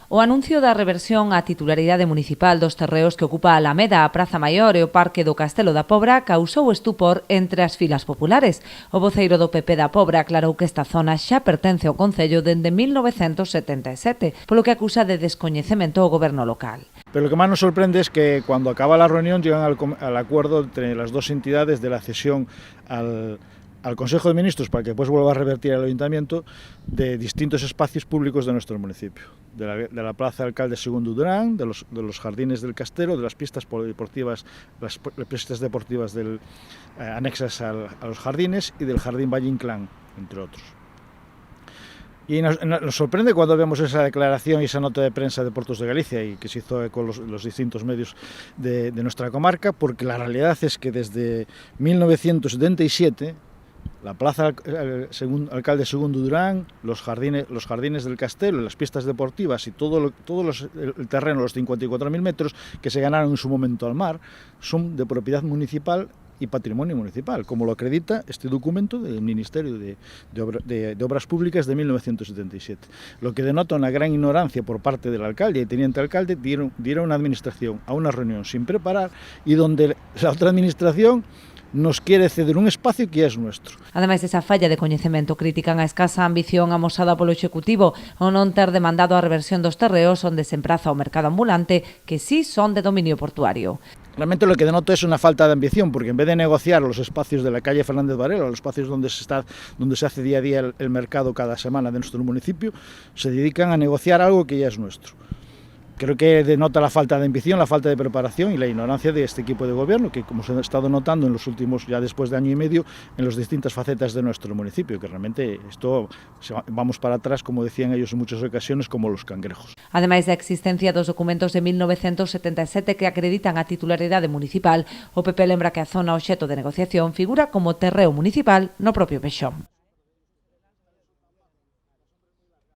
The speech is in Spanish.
O anuncio da reversión á titularidade municipal dos terreos que ocupa a Alameda, a Praza Maior e o Parque do Castelo da Pobra causou estupor entre as filas populares. O voceiro do PP da Pobra aclarou que esta zona xa pertence ao Concello dende 1977, polo que acusa de descoñecemento ao goberno local. Pero lo que más nos sorprende es que cuando acaba la reunión llegan al acuerdo entre las dos entidades de la cesión al Consejo de Ministros para que después vuelva a revertir al Ayuntamiento de distintos espacios públicos de nuestro municipio, de la Plaza Alcalde Segundo Durán, de los jardines del Castelo, de las pistas deportivas, las pistas deportivas anexas a los jardines y del Jardín Valle Inclán, entre otros. Y nos sorprende cuando vemos esa declaración y esa nota de prensa de Puertos de Galicia y que se hizo con los distintos medios de nuestra comarca, porque la realidad es que desde 1977 la Plaza Alcalde Segundo Durán, los jardines del Castelo, las pistas deportivas y todo el terreno, los 54.000 metros que se ganaron en su momento al mar, son de propiedad municipal y patrimonio municipal, como lo acredita este documento del Ministerio de Obras Públicas de 1977. Lo que denota una gran ignorancia por parte del alcalde y teniente alcalde, dieron una administración a una reunión sin preparar y donde la otra administración nos quiere ceder un espacio que é nuestro. Ademais desa falla de coñecemento, critican a escasa ambición amosada polo Executivo ao non ter demandado a reversión dos terreos onde se empraza o mercado ambulante, que sí son de dominio portuario. Realmente lo que denota es una falta de ambición, porque en vez de negociar los espacios de la calle Fernández Varela, los espacios donde se hace día a día el mercado cada semana de nuestro municipio, se dedican a negociar algo que ya es nuestro. Creo que denota la falta de ambición, la falta de preparación y la ignorancia de este equipo de gobierno, que como se ha estado notando en los últimos, ya después de año y medio, en las distintas facetas de nuestro municipio, que realmente esto vamos para atrás, como decían ellos en muchas ocasiones, como los cangrejos. Ademais da existencia dos documentos de 1977 que acreditan a titularidade municipal, o PP lembra que a zona obxecto de negociación figura como terreo municipal no propio Pexón.